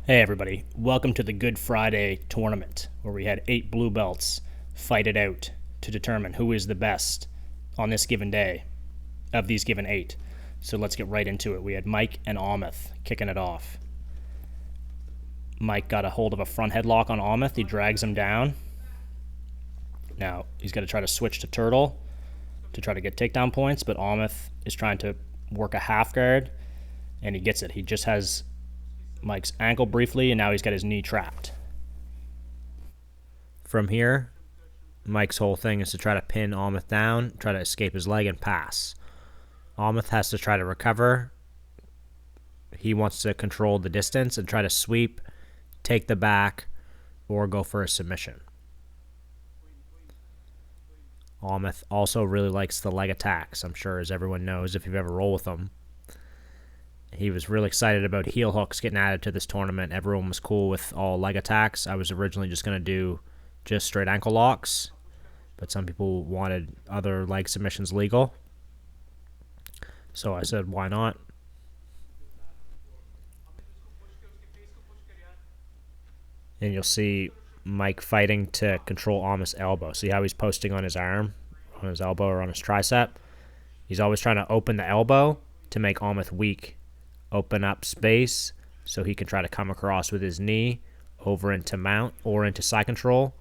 Hey everybody, welcome to the Good Friday tournament where we had 8 blue belts fight it out to determine who is the best on this given day of these given 8. So let's get right into it. We had Mike and Amith kicking it off. Mike got a hold of a front headlock on Amith. He drags him down. Now he's got to try to switch to Turtle to try to get takedown points, but Amith is trying to work a half guard and he gets it. He just has Mike's ankle briefly, and now he's got his knee trapped. From here, Mike's whole thing is to try to pin Amith down, try to escape his leg, and pass. Amith has to try to recover. He wants to control the distance and try to sweep, take the back, or go for a submission. Amith also really likes the leg attacks, I'm sure, as everyone knows if you've ever rolled with him. He was really excited about heel hooks getting added to this tournament. Everyone was cool with all leg attacks. I was originally just going to do just straight ankle locks, but some people wanted other leg submissions legal. So I said, why not? And you'll see Mike fighting to control Amith's elbow. See how he's posting on his arm, on his elbow, or on his tricep? He's always trying to open the elbow to make Amith weak. Open up space so he can try to come across with his knee over into mount or into side control,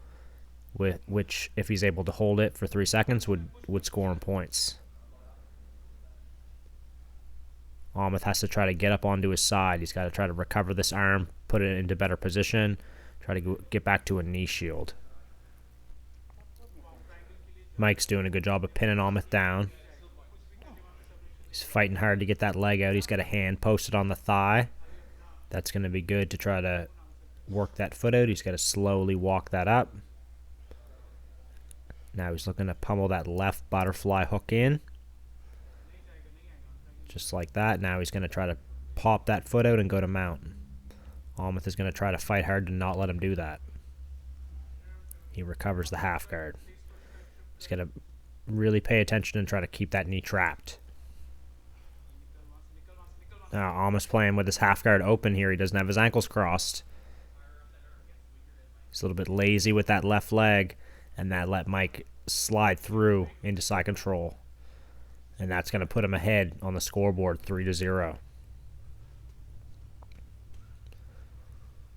which, if he's able to hold it for 3 seconds, would score him points. Amith has to try to get up onto his side. He's got to try to recover this arm, put it into better position, try to get back to a knee shield. Mike's doing a good job of pinning Amith down. He's fighting hard to get that leg out. He's got a hand posted on the thigh. That's going to be good to try to work that foot out. He's got to slowly walk that up. Now he's looking to pummel that left butterfly hook in. Just like that. Now he's going to try to pop that foot out and go to mount. Amith is going to try to fight hard to not let him do that. He recovers the half guard. He's got to really pay attention and try to keep that knee trapped. Now Amith's playing with his half guard open here. He doesn't have his ankles crossed. He's a little bit lazy with that left leg, and that let Mike slide through into side control. And that's going to put him ahead on the scoreboard 3-0.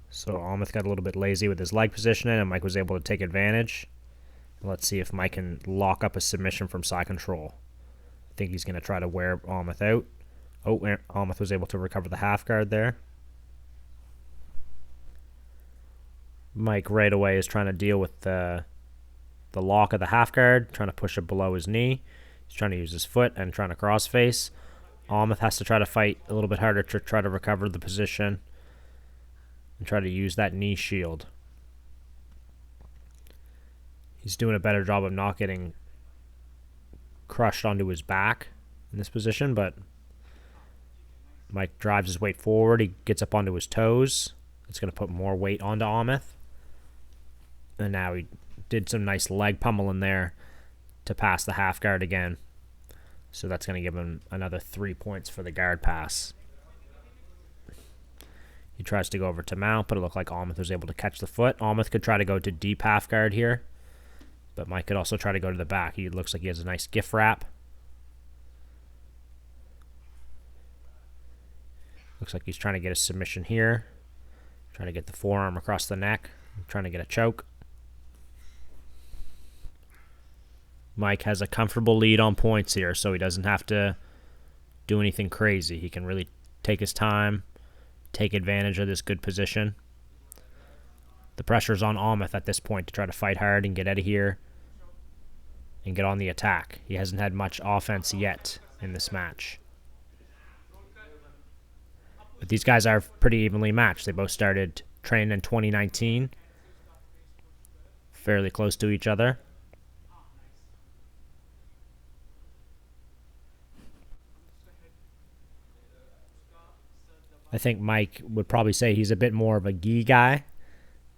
So Amith got a little bit lazy with his leg positioning, and Mike was able to take advantage. Let's see if Mike can lock up a submission from side control. I think he's going to try to wear Amith out. Oh, Amith was able to recover the half guard there. Mike right away is trying to deal with the lock of the half guard, trying to push it below his knee. He's trying to use his foot and trying to cross face. Amith has to try to fight a little bit harder to try to recover the position and try to use that knee shield. He's doing a better job of not getting crushed onto his back in this position, but Mike drives his weight forward. He gets up onto his toes. It's going to put more weight onto Amith. And now he did some nice leg pummeling there to pass the half guard again. So that's going to give him another 3 points for the guard pass. He tries to go over to mount, but it looked like Amith was able to catch the foot. Amith could try to go to deep half guard here, but Mike could also try to go to the back. He looks like he has a nice gift wrap. Looks like he's trying to get a submission here. Trying to get the forearm across the neck. Trying to get a choke. Mike has a comfortable lead on points here, so he doesn't have to do anything crazy. He can really take his time, take advantage of this good position. The pressure's on Amith at this point to try to fight hard and get out of here and get on the attack. He hasn't had much offense yet in this match. But these guys are pretty evenly matched. They both started training in 2019. Fairly close to each other. I think Mike would probably say he's a bit more of a gi guy,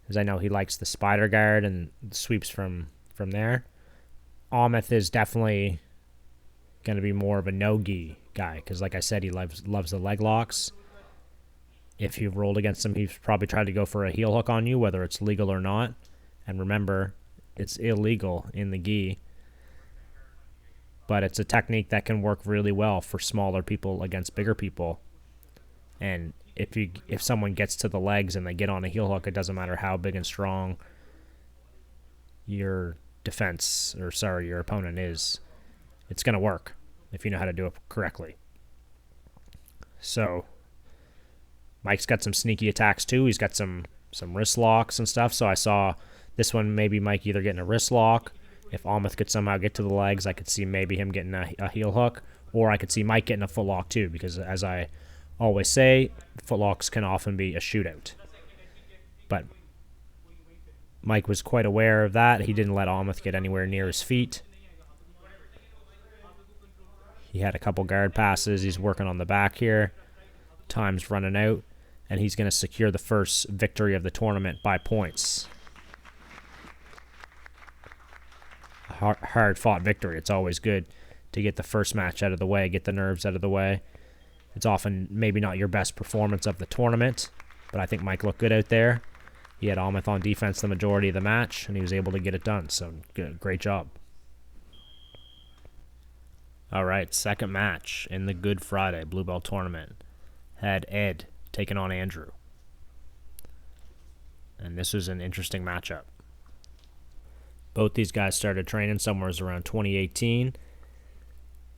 because I know he likes the spider guard and sweeps from there. Amith is definitely going to be more of a no-gi guy, because like I said, he loves the leg locks. If you've rolled against him, he's probably tried to go for a heel hook on you, whether it's legal or not. And remember, it's illegal in the gi. But it's a technique that can work really well for smaller people against bigger people. And if someone gets to the legs and they get on a heel hook, it doesn't matter how big and strong your opponent is. It's going to work if you know how to do it correctly. So Mike's got some sneaky attacks too. He's got some wrist locks and stuff. So I saw this one, maybe Mike either getting a wrist lock. If Almuth could somehow get to the legs, I could see maybe him getting a heel hook. Or I could see Mike getting a foot lock too, because as I always say, foot locks can often be a shootout. But Mike was quite aware of that. He didn't let Almuth get anywhere near his feet. He had a couple guard passes. He's working on the back here. Time's running out. And he's going to secure the first victory of the tournament by points. A hard-fought victory. It's always good to get the first match out of the way, get the nerves out of the way. It's often maybe not your best performance of the tournament, but I think Mike looked good out there. He had Almuth on defense the majority of the match, and he was able to get it done, so good, great job. All right, second match in the Good Friday Blue Belt Tournament. Had Ed taking on Andrew. And this was an interesting matchup. Both these guys started training somewhere around 2018.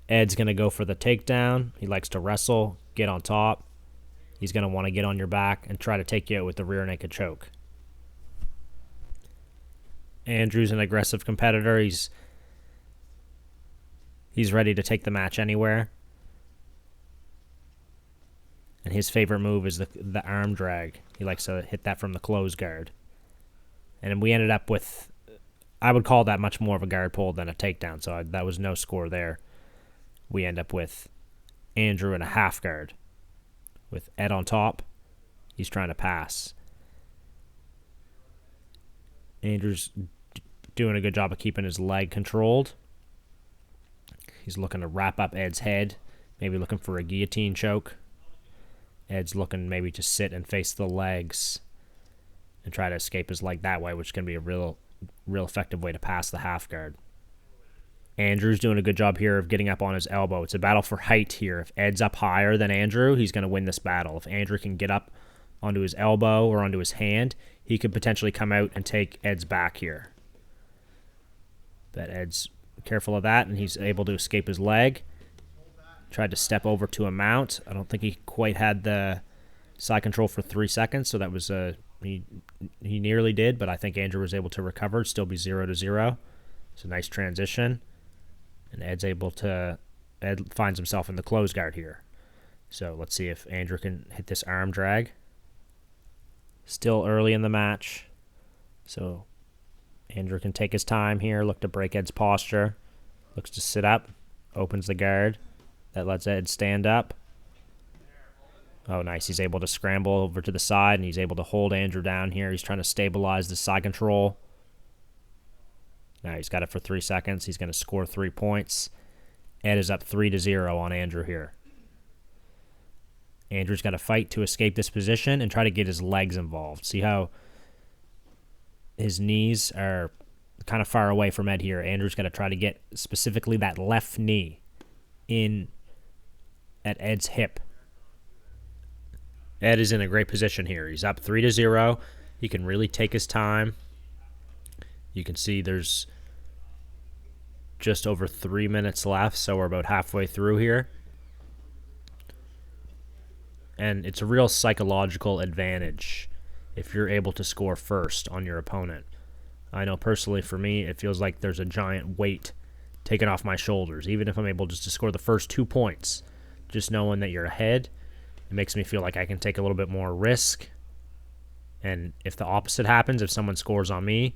Ed's going to go for the takedown. He likes to wrestle, get on top. He's going to want to get on your back and try to take you out with the rear naked choke. Andrew's an aggressive competitor. He's ready to take the match anywhere. And his favorite move is the arm drag. He likes to hit that from the close guard. And we ended up with, I would call that much more of a guard pull than a takedown, so that was no score there. We end up with Andrew in a half guard with Ed on top. He's trying to pass. Andrew's doing a good job of keeping his leg controlled. He's looking to wrap up Ed's head, maybe looking for a guillotine choke. Ed's looking maybe to sit and face the legs and try to escape his leg that way, which can be a real effective way to pass the half guard. Andrew's doing a good job here of getting up on his elbow. It's a battle for height here. If Ed's up higher than Andrew, he's going to win this battle. If Andrew can get up onto his elbow or onto his hand, he could potentially come out and take Ed's back here. But Ed's careful of that, and he's able to escape his leg. Tried to step over to a mount. I don't think he quite had the side control for 3 seconds, so that was he nearly did, but I think Andrew was able to recover, still be 0-0. It's a nice transition. And Ed finds himself in the close guard here. So let's see if Andrew can hit this arm drag. Still early in the match. So Andrew can take his time here, look to break Ed's posture. Looks to sit up, opens the guard. That lets Ed stand up. Oh, nice. He's able to scramble over to the side, and he's able to hold Andrew down here. He's trying to stabilize the side control. Now he's got it for 3 seconds. He's going to score 3 points. Ed is up 3-0 on Andrew here. Andrew's got to fight to escape this position and try to get his legs involved. See how his knees are kind of far away from Ed here. Andrew's got to try to get specifically that left knee in at Ed's hip. Ed is in a great position here. He's up 3-0. He can really take his time. You can see there's just over 3 minutes left, so we're about halfway through here. And it's a real psychological advantage if you're able to score first on your opponent. I know personally for me, it feels like there's a giant weight taken off my shoulders. Even if I'm able just to score the first 2 points, just knowing that you're ahead, it makes me feel like I can take a little bit more risk. And if the opposite happens, if someone scores on me,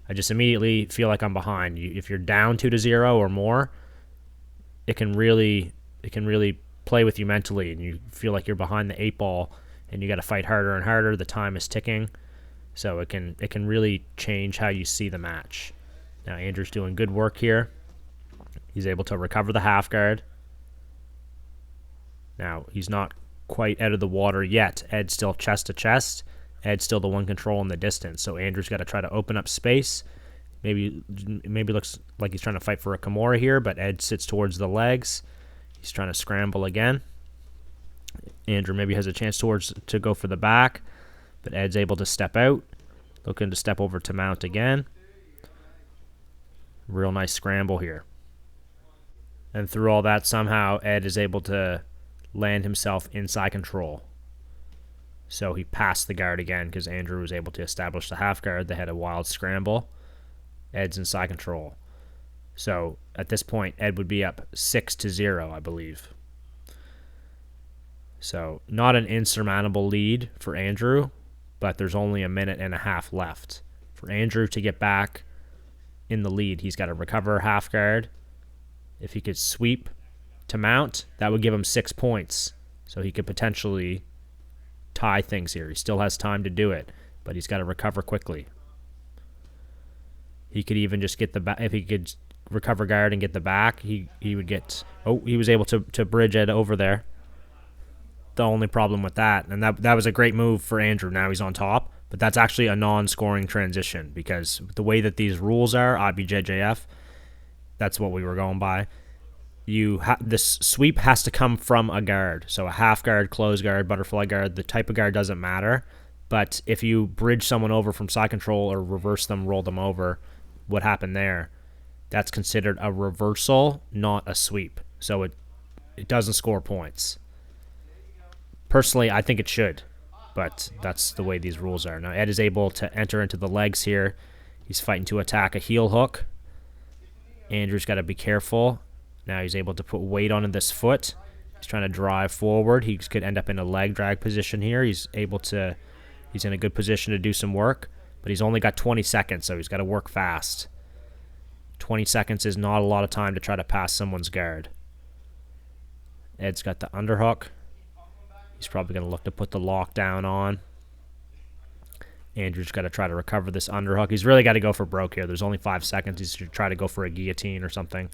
I just immediately feel like I'm behind. If you're down 2-0 or more, it can really play with you mentally, and you feel like you're behind the 8 ball, and you got to fight harder and harder. The time is ticking, so it can really change how you see the match. Now Andrew's doing good work here. He's able to recover the half guard. Now he's not quite out of the water yet. Ed's still chest to chest. Ed's still the one controlling the distance. So Andrew's got to try to open up space. Maybe looks like he's trying to fight for a Kimura here, but Ed sits towards the legs. He's trying to scramble again. Andrew maybe has a chance to go for the back, but Ed's able to step out. Looking to step over to mount again. Real nice scramble here. And through all that, somehow Ed is able to land himself inside control. So he passed the guard again because Andrew was able to establish the half guard. They had a wild scramble. Ed's inside control. So at this point, Ed would be up 6-0, I believe. So not an insurmountable lead for Andrew, but there's only a minute and a half left. For Andrew to get back in the lead, he's got to recover half guard. If he could sweep to mount, that would give him 6 points. So he could potentially tie things here. He still has time to do it, but he's got to recover quickly. He could even just get the back. If he could recover guard and get the back, he would get... Oh, he was able to bridge Ed over there. The only problem with that, and that was a great move for Andrew. Now he's on top, but that's actually a non-scoring transition because the way that these rules are, IBJJF, that's what we were going by. This sweep has to come from a guard. So a half guard, close guard, butterfly guard, the type of guard doesn't matter. But if you bridge someone over from side control or reverse them, roll them over, what happened there? That's considered a reversal, not a sweep. So it doesn't score points. Personally, I think it should, but that's the way these rules are. Now Ed is able to enter into the legs here. He's fighting to attack a heel hook. Andrew's got to be careful. Now he's able to put weight on this foot. He's trying to drive forward. He could end up in a leg drag position here. He's in a good position to do some work, but he's only got 20 seconds, so he's got to work fast. 20 seconds is not a lot of time to try to pass someone's guard. Ed's got the underhook. He's probably going to look to put the lockdown on. Andrew's got to try to recover this underhook. He's really got to go for broke here. There's only 5 seconds. He's to try to go for a guillotine or something.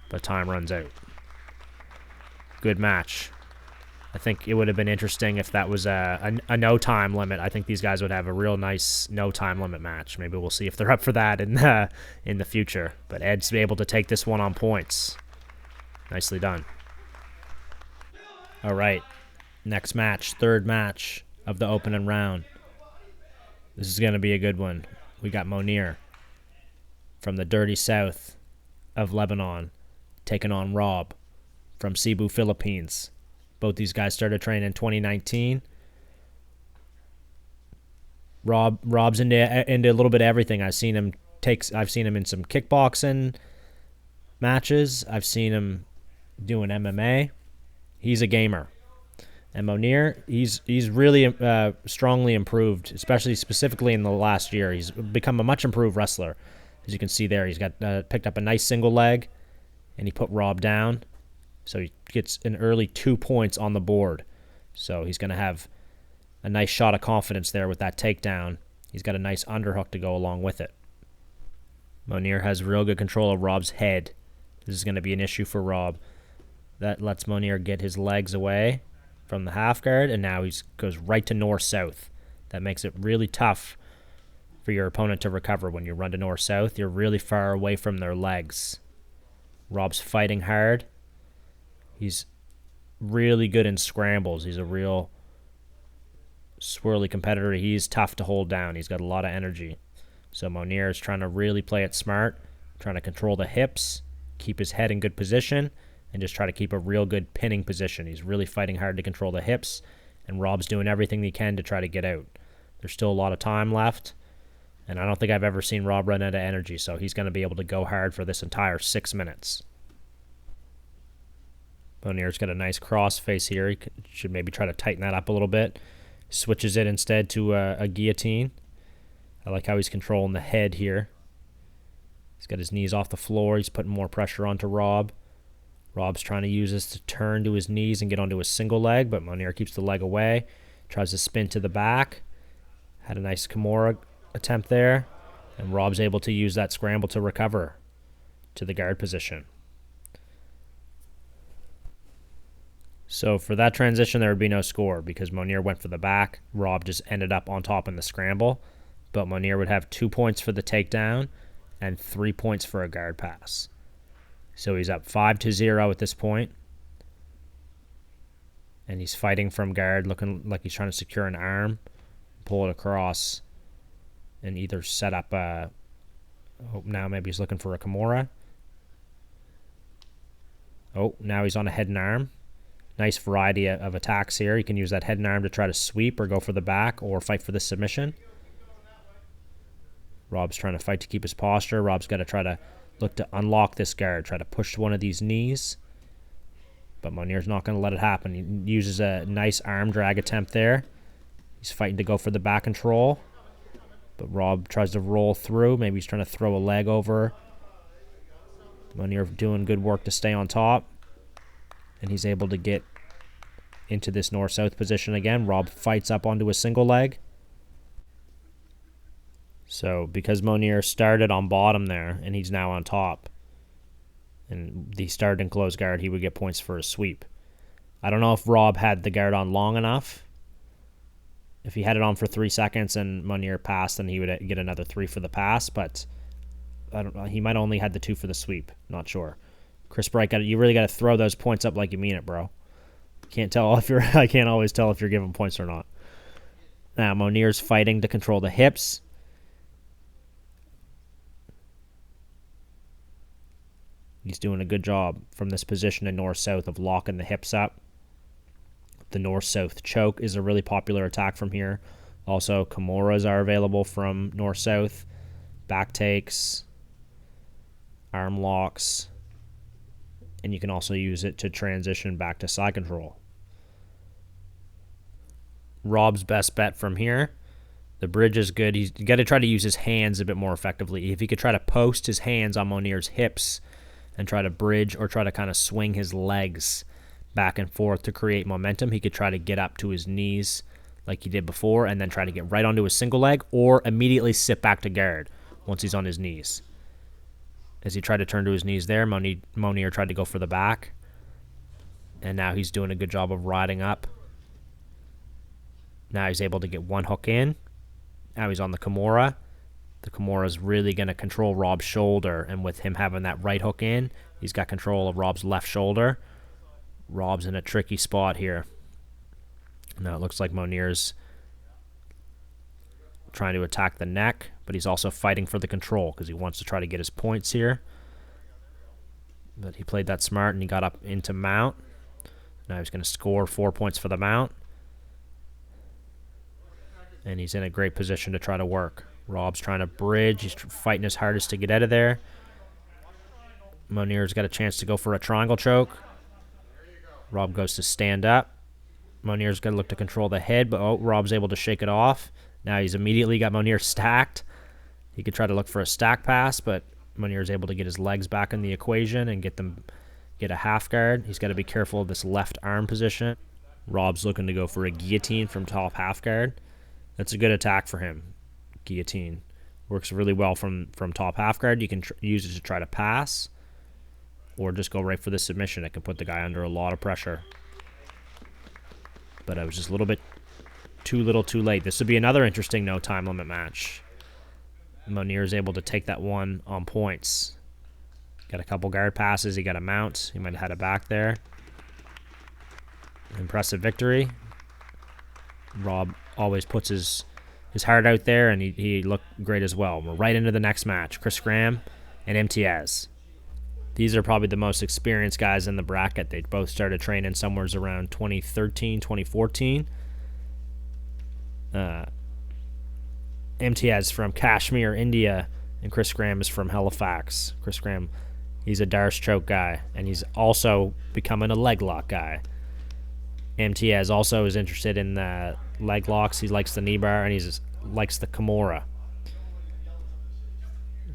But time runs out. Good match. I think it would have been interesting if that was a no time limit. I think these guys would have a real nice no time limit match. Maybe we'll see if they're up for that in the future. But Ed's able to take this one on points. Nicely done. All right. Next match, third match of the opening round. This is going to be a good one. We got Monir from the dirty south of Lebanon taking on Rob from Cebu, Philippines. Both these guys started training in 2019. Rob's into a little bit of everything. I've seen him in some kickboxing matches. I've seen him doing MMA. He's a gamer. And Monir, he's really strongly improved, specifically in the last year. He's become a much improved wrestler. As you can see there, he's got picked up a nice single leg, and he put Rob down. So he gets an early 2 points on the board. So he's going to have a nice shot of confidence there with that takedown. He's got a nice underhook to go along with it. Monir has real good control of Rob's head. This is going to be an issue for Rob. That lets Monir get his legs away from the half guard, and now he goes right to north-south. That makes it really tough for your opponent to recover. When you run to north-south, you're really far away from their legs. Rob's fighting hard. He's really good in scrambles. He's a real swirly competitor. He's tough to hold down. He's got a lot of energy. So Monir is trying to really play it smart, trying to control the hips, keep his head in good position, and just try to keep a real good pinning position. He's really fighting hard to control the hips, and Rob's doing everything he can to try to get out. There's still a lot of time left, and I don't think I've ever seen Rob run out of energy, so he's going to be able to go hard for this entire 6 minutes. Monir's got a nice cross face here. He should maybe try to tighten that up a little bit. Switches it instead to a guillotine. I like how he's controlling the head here. He's got his knees off the floor. He's putting more pressure onto Rob. Rob's trying to use this to turn to his knees and get onto a single leg, but Monir keeps the leg away. Tries to spin to the back. Had a nice Kimura attempt there. And Rob's able to use that scramble to recover to the guard position. So for that transition, there would be no score because Monier went for the back. Rob just ended up on top in the scramble. But Monier would have 2 points for the takedown and 3 points for a guard pass. So he's up 5-0 at this point. And he's fighting from guard, looking like he's trying to secure an arm, pull it across, and either set up a... Oh, now maybe he's looking for a Kimura. Oh, now he's on a head and arm. Nice variety of attacks here. You can use that head and arm to try to sweep or go for the back or fight for the submission. Rob's trying to fight to keep his posture. Rob's got to try to look to unlock this guard, try to push one of these knees. But Monier's not going to let it happen. He uses a nice arm drag attempt there. He's fighting to go for the back control. But Rob tries to roll through. Maybe he's trying to throw a leg over. Monier doing good work to stay on top. And he's able to get into this north-south position again. Rob fights up onto a single leg. So because Monier started on bottom there and he's now on top, and he started in closed guard, he would get points for a sweep. I don't know if Rob had the guard on long enough. If he had it on for 3 seconds and Monier passed, then he would get another 3 for the pass, but I don't know. He might only had the 2 for the sweep. Not sure. Chris Bright, you really got to throw those points up like you mean it, bro. Can't tell if you're. I can't always tell if you're giving points or not. Now Monier's fighting to control the hips. He's doing a good job from this position in north-south of locking the hips up. The north-south choke is a really popular attack from here. Also, Kimuras are available from north-south. Back takes, arm locks, and you can also use it to transition back to side control. Rob's best bet from here. The bridge is good. He's got to try to use his hands a bit more effectively. If he could try to post his hands on Monier's hips and try to bridge or try to kind of swing his legs back and forth to create momentum, he could try to get up to his knees like he did before and then try to get right onto his single leg or immediately sit back to guard once he's on his knees. As he tried to turn to his knees there, Monier tried to go for the back. And now he's doing a good job of riding up. Now he's able to get one hook in. Now he's on the Kimura. The Kimura's really going to control Rob's shoulder. And with him having that right hook in, he's got control of Rob's left shoulder. Rob's in a tricky spot here. Now it looks like Monier's trying to attack the neck, but he's also fighting for the control because he wants to try to get his points here. But he played that smart and he got up into mount. Now he's going to score 4 points for the mount. And he's in a great position to try to work. Rob's trying to bridge. He's fighting his hardest to get out of there. Monier's got a chance to go for a triangle choke. Rob goes to stand up. Monier's going to look to control the head, but Rob's able to shake it off. Now he's immediately got Monier stacked. He could try to look for a stack pass, but Monier's able to get his legs back in the equation and get a half guard. He's got to be careful of this left arm position. Rob's looking to go for a guillotine from top half guard. That's a good attack for him. Guillotine works really well from top half guard. You can use it to try to pass or just go right for the submission. It can put the guy under a lot of pressure. But I was just a little bit too little too late. This would be another interesting no time limit match. Monier is able to take that one on points. Got a couple guard passes. He got a mount. He might have had a back there. Impressive victory. Rob always puts his heart out there, and he looked great as well. We're right into the next match. Chris Graham and MTS. These are probably the most experienced guys in the bracket. They both started training somewhere around 2013, 2014. MTS from Kashmir, India, and Chris Graham is from Halifax. Chris Graham, he's a Darce choke guy, and he's also becoming a leg lock guy. MTS also is interested in the leg locks. He likes the knee bar, and he likes the Kimura.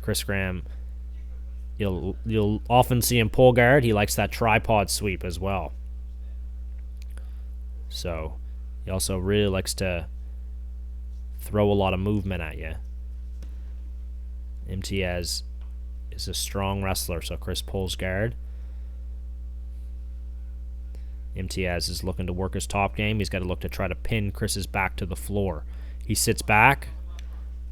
Chris Graham, you'll often see him pull guard. He likes that tripod sweep as well. So he also really likes to throw a lot of movement at you. MTS is a strong wrestler, so Chris pulls guard. MTS is looking to work his top game. He's got to look to try to pin Chris's back to the floor. He sits back.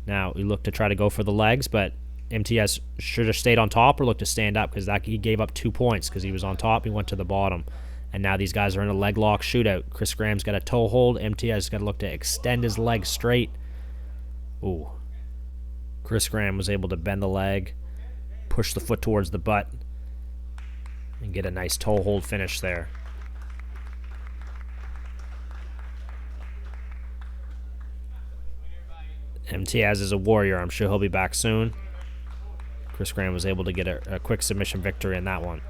Now we look to try to go for the legs, but MTS should have stayed on top or looked to stand up because he gave up 2 points because he was on top. He went to the bottom. And now these guys are in a leg lock shootout. Chris Graham's got a toe hold. MTS got to look to extend his leg straight. Ooh. Chris Graham was able to bend the leg, push the foot towards the butt, and get a nice toe hold finish there. MTS is a warrior. I'm sure he'll be back soon. Chris Graham was able to get a quick submission victory in that one.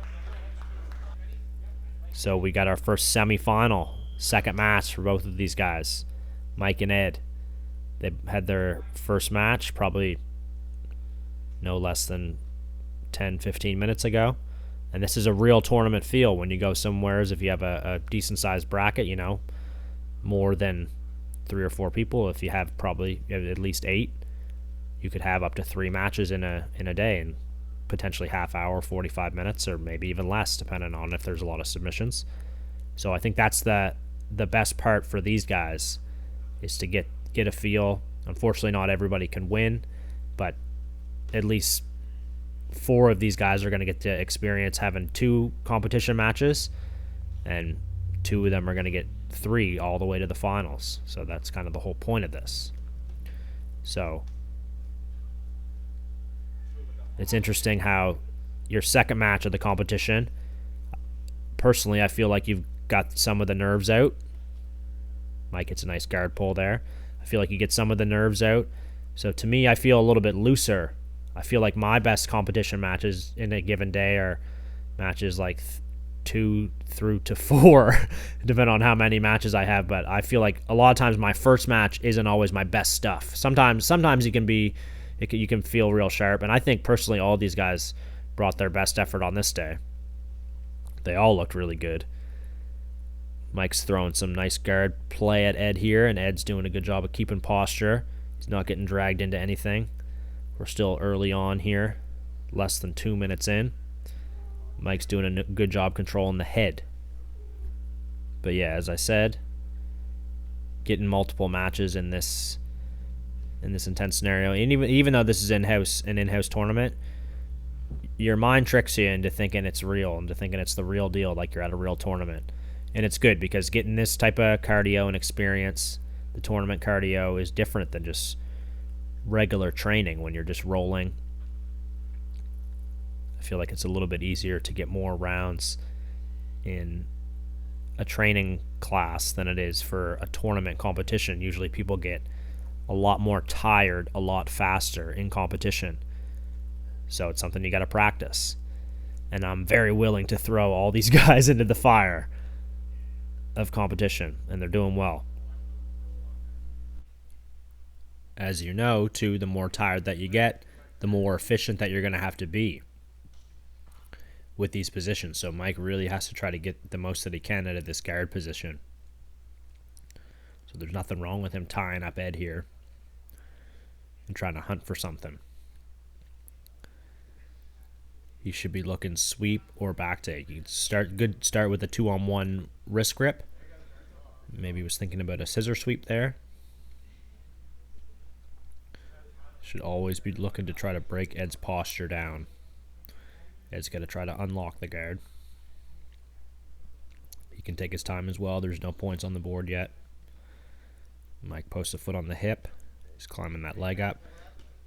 So we got our first semifinal, second match for both of these guys, Mike and Ed. They had their first match probably no less than 10, 15 minutes ago. And this is a real tournament feel when you go somewhere, as if you have a decent-sized bracket, you know, more than 3 or 4 people. If you have probably at least 8, you could have up to 3 matches in a day, and potentially half hour, 45 minutes, or maybe even less, depending on if there's a lot of submissions. So I think that's the best part for these guys, is to get a feel. Unfortunately, not everybody can win, but at least 4 of these guys are going to get to experience having 2 competition matches, and 2 of them are going to get 3 all the way to the finals. So that's kind of the whole point of this. So it's interesting how your second match of the competition, personally, I feel like you've got some of the nerves out. Mike gets a nice guard pull there. I feel like you get some of the nerves out. So to me, I feel a little bit looser. I feel like my best competition matches in a given day are matches like 2 through to 4, depending on how many matches I have. But I feel like a lot of times my first match isn't always my best stuff. Sometimes you can feel real sharp. And I think personally all these guys brought their best effort on this day. They all looked really good. Mike's throwing some nice guard play at Ed here, and Ed's doing a good job of keeping posture. He's not getting dragged into anything. We're still early on here, less than 2 minutes in. Mike's doing a good job controlling the head. But yeah, as I said, getting multiple matches in this intense scenario, and even though this is an in-house tournament, your mind tricks you into thinking it's real, into thinking it's the real deal, like you're at a real tournament. And it's good because getting this type of cardio and experience, the tournament cardio, is different than just regular training when you're just rolling. I feel like it's a little bit easier to get more rounds in a training class than it is for a tournament competition. Usually people get a lot more tired a lot faster in competition. So it's something you got to practice. And I'm very willing to throw all these guys into the fire of competition, and they're doing well. As you know, too, the more tired that you get, the more efficient that you're going to have to be with these positions. So Mike really has to try to get the most that he can out of this guard position. So there's nothing wrong with him tying up Ed here and trying to hunt for something. He should be looking sweep or back take. You can start with a 2-on-1 wrist grip. Maybe he was thinking about a scissor sweep there. Should always be looking to try to break Ed's posture down. Ed's got to try to unlock the guard. He can take his time as well. There's no points on the board yet. Mike posts a foot on the hip. He's climbing that leg up.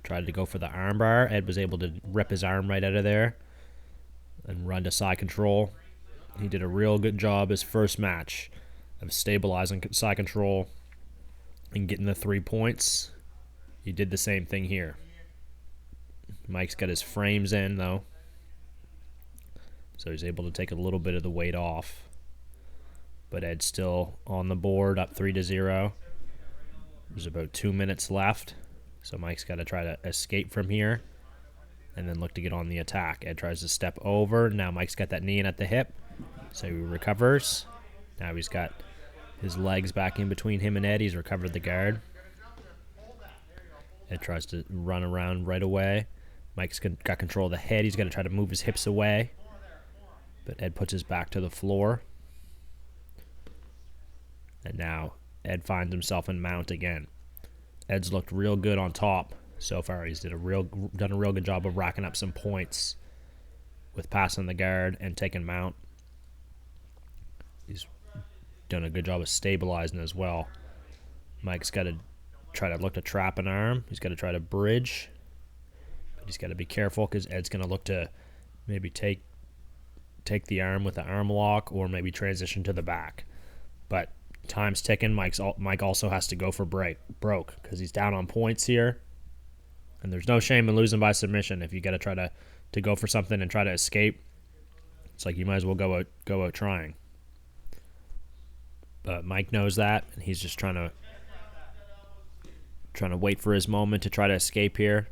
Tried to go for the arm bar. Ed was able to rip his arm right out of there and run to side control. He did a real good job his first match of stabilizing side control and getting the 3 points. He did the same thing here. Mike's got his frames in, though, so he's able to take a little bit of the weight off. But Ed's still on the board, up 3-0. There's about 2 minutes left, so Mike's got to try to escape from here and then look to get on the attack. Ed tries to step over. Now Mike's got that knee in at the hip, so he recovers. Now he's got his legs back in between him and Ed. He's recovered the guard. Ed tries to run around right away. Mike's got control of the head. He's got to try to move his hips away. But Ed puts his back to the floor. And now Ed finds himself in mount again. Ed's looked real good on top so far. He's done a real good job of racking up some points with passing the guard and taking mount. He's done a good job of stabilizing as well. Mike's got to try to look to trap an arm. He's got to try to bridge. But he's got to be careful because Ed's going to look to maybe take the arm with the arm lock or maybe transition to the back. But time's ticking. Mike also has to go for broke because he's down on points here. And there's no shame in losing by submission. If you got to try to go for something and try to escape, it's like you might as well go out trying. But Mike knows that, and he's just trying to wait for his moment to try to escape here.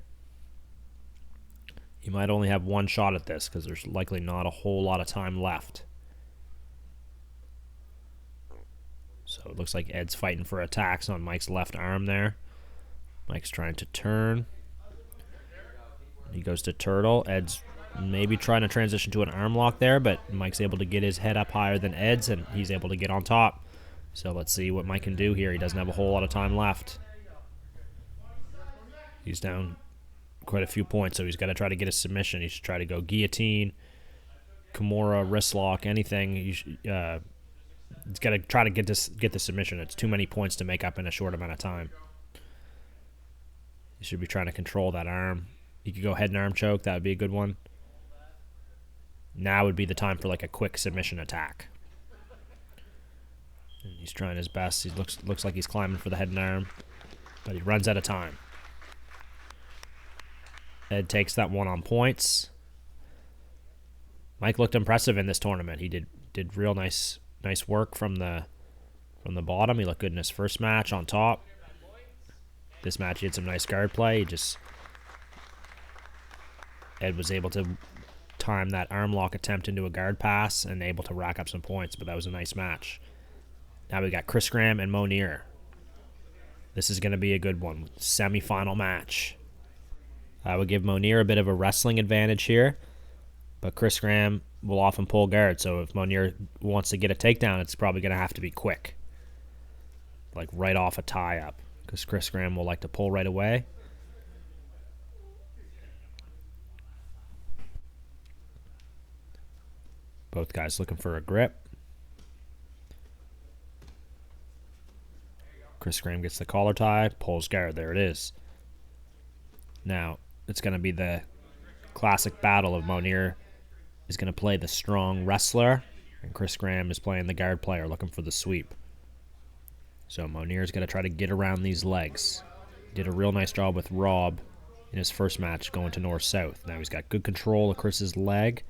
He might only have one shot at this because there's likely not a whole lot of time left. So it looks like Ed's fighting for attacks on Mike's left arm there. Mike's trying to turn. He goes to turtle. Ed's maybe trying to transition to an arm lock there, but Mike's able to get his head up higher than Ed's, and he's able to get on top. So let's see what Mike can do here. He doesn't have a whole lot of time left. He's down quite a few points, so he's got to try to get a submission. He should try to go guillotine, Kimura, wrist lock, anything. He's got to try to get the submission. It's too many points to make up in a short amount of time. He should be trying to control that arm. He could go head and arm choke. That would be a good one. Now would be the time for like a quick submission attack. And he's trying his best. He looks like he's climbing for the head and arm, but he runs out of time. Ed takes that one on points. Mike looked impressive in this tournament. He did real nice work from the bottom. He looked good in his first match on top. This match he had some nice guard play. Ed was able to time that arm lock attempt into a guard pass and able to rack up some points, but that was a nice match. Now we got Chris Graham and Monier. This is going to be a good one. Semi-final match. I would give Monier a bit of a wrestling advantage here, but Chris Graham will often pull guard, so if Monier wants to get a takedown, it's probably going to have to be quick. Like right off a tie-up, because Chris Graham will like to pull right away. Both guys looking for a grip. Chris Graham gets the collar tie, pulls guard. There it is. Now, it's going to be the classic battle of Monier is going to play the strong wrestler, and Chris Graham is playing the guard player looking for the sweep. So Monier's going to try to get around these legs. He did a real nice job with Rob in his first match going to north-south. Now he's got good control of Chris's leg,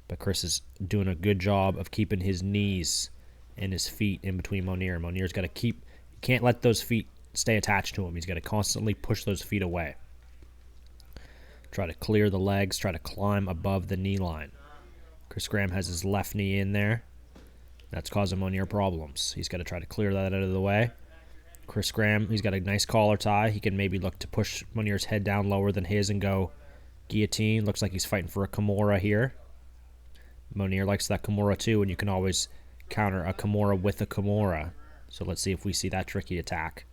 but Chris is doing a good job of keeping his knees and his feet in between Monier. Monier's got to he can't let those feet stay attached to him. He's got to constantly push those feet away. Try to clear the legs, try to climb above the knee line. Chris Graham has his left knee in there. That's causing Monier problems. He's got to try to clear that out of the way. Chris Graham, he's got a nice collar tie. He can maybe look to push Monier's head down lower than his and go guillotine. Looks like he's fighting for a Kimura here. Monier likes that Kimura too, and you can always counter a Kimura with a Kimura. So let's see if we see that tricky attack.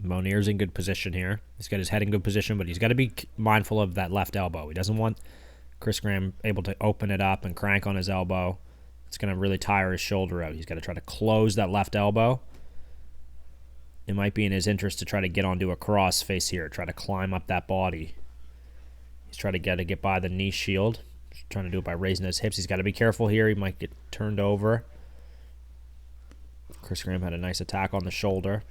Monier's in good position here. He's got his head in good position, but he's got to be mindful of that left elbow. He doesn't want Chris Graham able to open it up and crank on his elbow. It's going to really tire his shoulder out. He's got to try to close that left elbow. It might be in his interest to try to get onto a cross face here, try to climb up that body. He's trying to get by the knee shield. He's trying to do it by raising his hips. He's got to be careful here. He might get turned over. Chris Graham had a nice attack on the shoulder.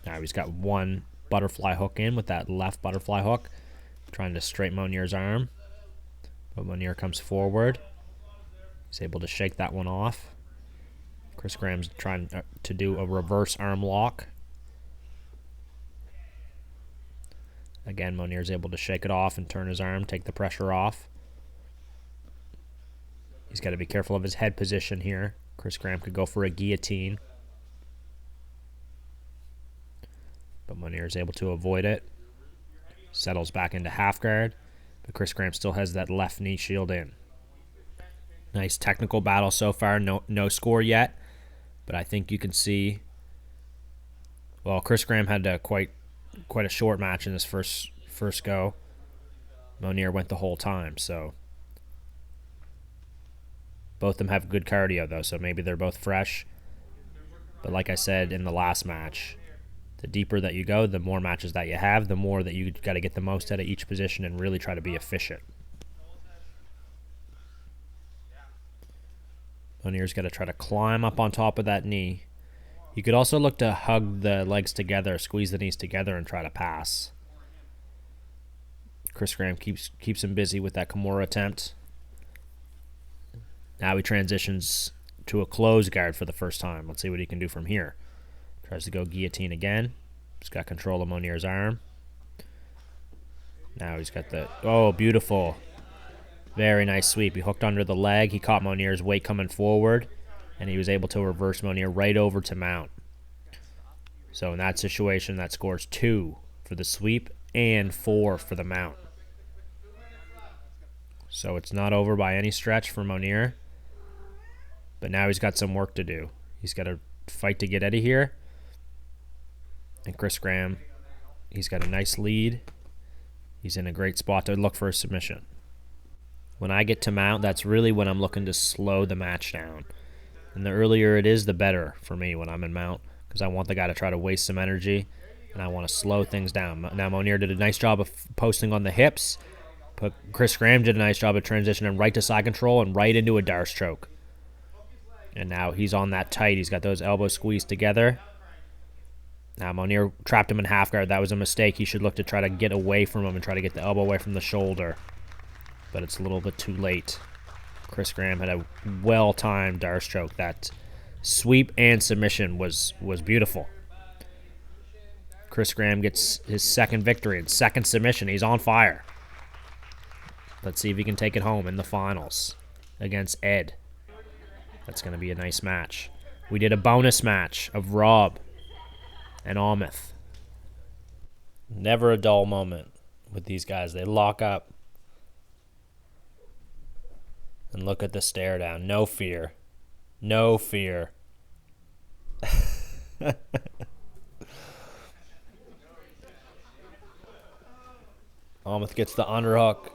Now he's got one butterfly hook in with that left butterfly hook, trying to straighten Monier's arm. But Monier comes forward. He's able to shake that one off. Chris Graham's trying to do a reverse arm lock. Again, Monier's able to shake it off and turn his arm, take the pressure off. He's got to be careful of his head position here. Chris Graham could go for a guillotine, but Monier is able to avoid it. Settles back into half guard, but Chris Graham still has that left knee shield in. Nice technical battle so far. No score yet, but I think you can see. Well, Chris Graham had quite a short match in this first go. Monier went the whole time, so both of them have good cardio though, so maybe they're both fresh. But like I said in the last match, the deeper that you go, the more matches that you have, the more that you got to get the most out of each position and really try to be efficient. Monier's got to try to climb up on top of that knee. You could also look to hug the legs together, squeeze the knees together, and try to pass. Chris Graham keeps him busy with that Kimura attempt. Now he transitions to a closed guard for the first time. Let's see what he can do from here. Tries to go guillotine again. He's got control of Monier's arm. Now he's got the... Oh, beautiful. Very nice sweep. He hooked under the leg. He caught Monier's weight coming forward, and he was able to reverse Monier right over to mount. So in that situation, that scores 2 for the sweep and 4 for the mount. So it's not over by any stretch for Monier. But now he's got some work to do. He's got to fight to get out of here. And Chris Graham, he's got a nice lead. He's in a great spot to look for a submission. When I get to mount, that's really when I'm looking to slow the match down. And the earlier it is, the better for me when I'm in mount, because I want the guy to try to waste some energy, and I want to slow things down. Now Monier did a nice job of posting on the hips, but Chris Graham did a nice job of transitioning right to side control and right into a Darce choke. And now he's on that tight. He's got those elbows squeezed together. Now Monier trapped him in half guard. That was a mistake. He should look to try to get away from him and try to get the elbow away from the shoulder. But it's a little bit too late. Chris Graham had a well-timed Darce choke. That sweep and submission was beautiful. Chris Graham gets his second victory and second submission. He's on fire. Let's see if he can take it home in the finals against Ed. That's going to be a nice match. We did a bonus match of Rob and Amith. Never a dull moment with these guys. They lock up. And look at the stare down. No fear. No fear. Amith gets the underhook.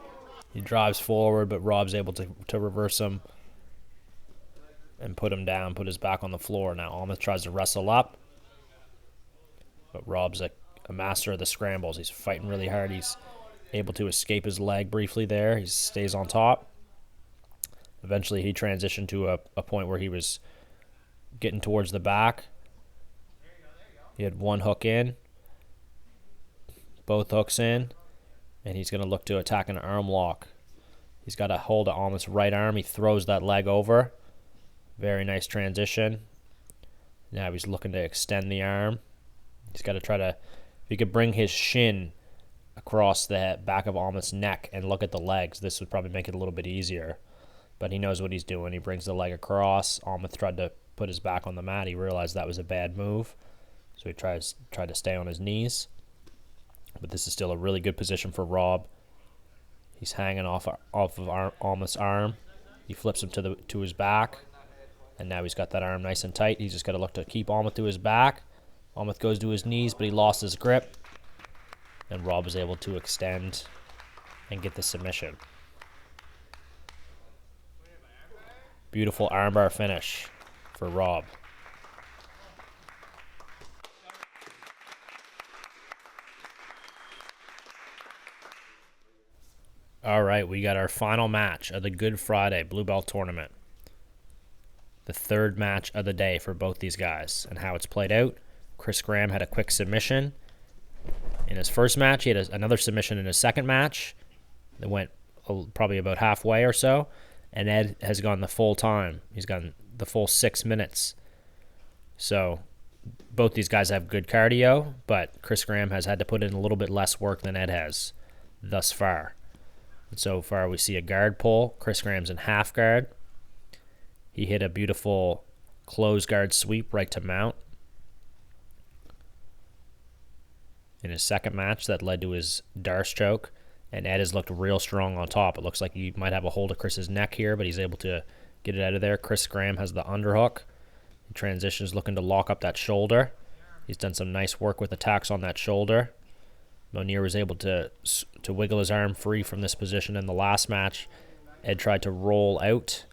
He drives forward, but Rob's able to reverse him and put him down, put his back on the floor. Now Amith tries to wrestle up, but Rob's a master of the scrambles. He's fighting really hard. He's able to escape his leg briefly there. He stays on top. Eventually he transitioned to a point where he was getting towards the back. He had one hook in, both hooks in, and he's going to look to attack an arm lock. He's got a hold of Amith's right arm. He throws that leg over. Very nice transition. Now he's looking to extend the arm. He's got to try to, if he could bring his shin across the back of Amith's neck and look at the legs, this would probably make it a little bit easier. But he knows what he's doing. He brings the leg across. Amith tried to put his back on the mat. He realized that was a bad move, so he tried to stay on his knees. But this is still a really good position for Rob. He's hanging off of Amith's arm. He flips him to his back, and now he's got that arm nice and tight. He's just got to look to keep Amith to his back. Amith goes to his knees, but he lost his grip, and Rob is able to extend and get the submission. Beautiful armbar finish for Rob. All right, we got our final match of the Good Friday Blue Belt Tournament. The third match of the day for both these guys. And how it's played out, Chris Graham had a quick submission in his first match. He had another submission in his second match. That went probably about halfway or so. And Ed has gone the full time. He's gone the full 6 minutes. So both these guys have good cardio, but Chris Graham has had to put in a little bit less work than Ed has thus far. And so far we see a guard pull. Chris Graham's in half guard. He hit a beautiful close guard sweep right to mount in his second match that led to his Darce choke. And Ed has looked real strong on top. It looks like he might have a hold of Chris's neck here, but he's able to get it out of there. Chris Graham has the underhook. He transitions, looking to lock up that shoulder. He's done some nice work with attacks on that shoulder. Monier was able to wiggle his arm free from this position in the last match. Ed tried to roll out,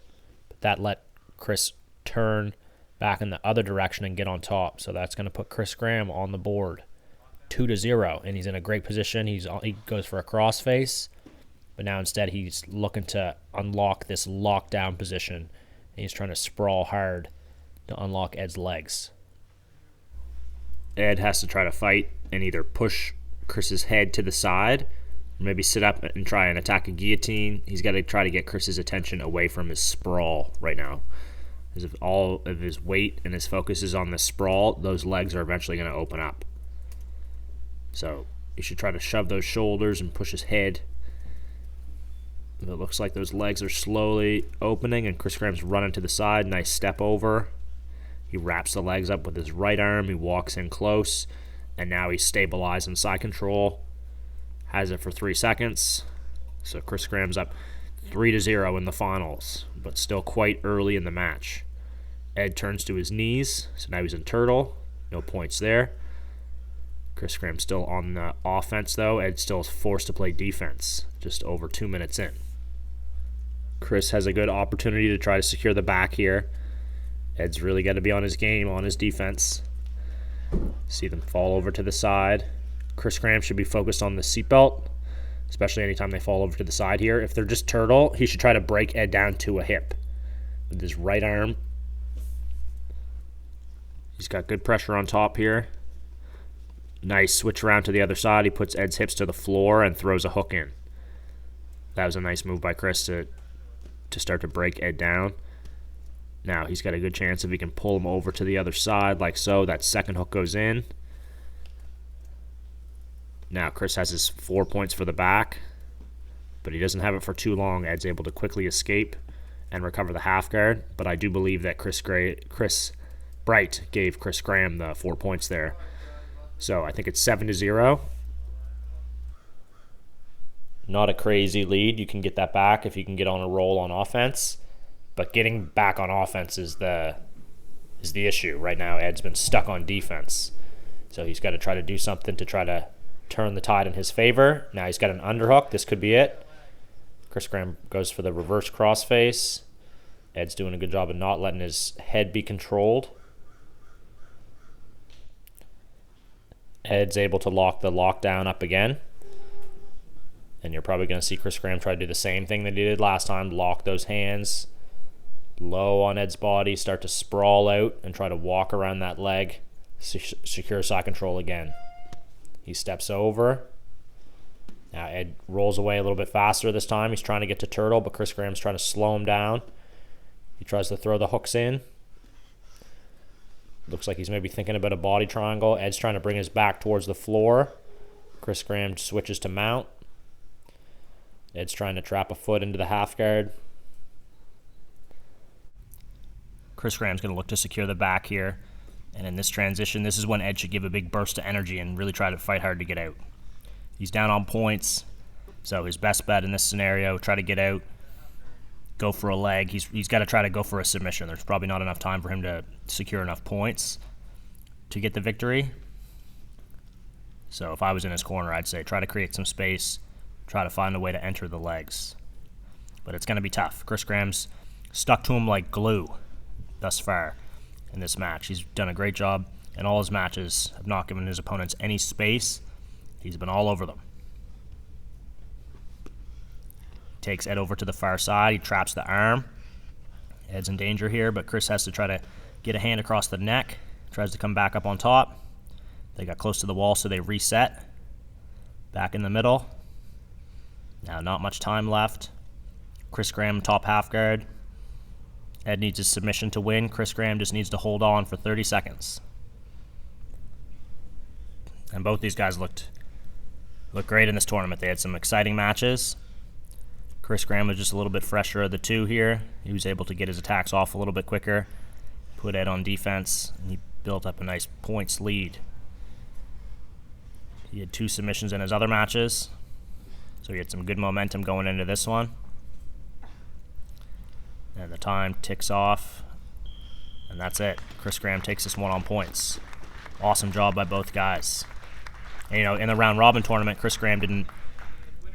but that let Chris turn back in the other direction and get on top. So that's going to put Chris Graham on the board, 2-0, and he's in a great position. He goes for a crossface, but now instead he's looking to unlock this lockdown position, and he's trying to sprawl hard to unlock Ed's legs. Ed has to try to fight and either push Chris's head to the side, or maybe sit up and try and attack a guillotine. He's got to try to get Chris's attention away from his sprawl right now. As if all of his weight and his focus is on the sprawl, those legs are eventually going to open up. So he should try to shove those shoulders and push his head. It looks like those legs are slowly opening, and Chris Graham's running to the side. Nice step over. He wraps the legs up with his right arm. He walks in close, and now he's stabilized in side control. Has it for 3 seconds. So Chris Graham's up 3-0 in the finals, but still quite early in the match. Ed turns to his knees, so now he's in turtle. No points there. Chris Graham still on the offense, though. Ed still is forced to play defense, just over 2 minutes in. Chris has a good opportunity to try to secure the back here. Ed's really got to be on his game, on his defense. See them fall over to the side. Chris Graham should be focused on the seatbelt, especially anytime they fall over to the side here. If they're just turtle, he should try to break Ed down to a hip with his right arm. He's got good pressure on top here. Nice switch around to the other side. He puts Ed's hips to the floor and throws a hook in. That was a nice move by Chris to start to break Ed down. Now he's got a good chance if he can pull him over to the other side like so. That second hook goes in. Now Chris has his 4 points for the back, but he doesn't have it for too long. Ed's able to quickly escape and recover the half guard, but I do believe that Chris Bright gave Chris Graham the 4 points there. So I think it's 7-0. Not a crazy lead. You can get that back if you can get on a roll on offense. But getting back on offense is the issue right now. Ed's been stuck on defense. So he's got to try to do something to try to turn the tide in his favor. Now he's got an underhook. This could be it. Chris Graham goes for the reverse crossface. Ed's doing a good job of not letting his head be controlled. Ed's able to lock the lockdown up again. And you're probably going to see Chris Graham try to do the same thing that he did last time. Lock those hands low on Ed's body, start to sprawl out and try to walk around that leg. Secure side control again. He steps over. Now Ed rolls away a little bit faster this time. He's trying to get to turtle, but Chris Graham's trying to slow him down. He tries to throw the hooks in. Looks like he's maybe thinking about a body triangle. Ed's trying to bring his back towards the floor. Chris Graham switches to mount. Ed's trying to trap a foot into the half guard. Chris Graham's going to look to secure the back here. And in this transition, this is when Ed should give a big burst of energy and really try to fight hard to get out. He's down on points, so his best bet in this scenario, try to get out, go for a leg. He's got to try to go for a submission. There's probably not enough time for him to secure enough points to get the victory. So if I was in his corner, I'd say try to create some space, try to find a way to enter the legs. But it's going to be tough. Chris Graham's stuck to him like glue thus far in this match. He's done a great job, and all his matches have not given his opponents any space. He's been all over them. Takes Ed over to the far side. He traps the arm. Ed's in danger here, but Chris has to try to get a hand across the neck. Tries to come back up on top. They got close to the wall, so they reset. Back in the middle. Now not much time left. Chris Graham top half guard. Ed needs his submission to win. Chris Graham just needs to hold on for 30 seconds. And both these guys looked great in this tournament. They had some exciting matches. Chris Graham was just a little bit fresher of the two here. He was able to get his attacks off a little bit quicker, put Ed on defense, and he built up a nice points lead. He had 2 submissions in his other matches, so he had some good momentum going into this one. And the time ticks off. And that's it. Chris Graham takes this one on points. Awesome job by both guys. And, in the round robin tournament, Chris Graham didn't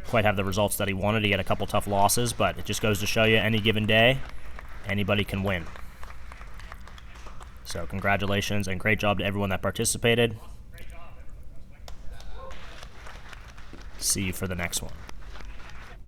quite have the results that he wanted. He had a couple tough losses, but it just goes to show you any given day, anybody can win. So congratulations and great job to everyone that participated. See you for the next one.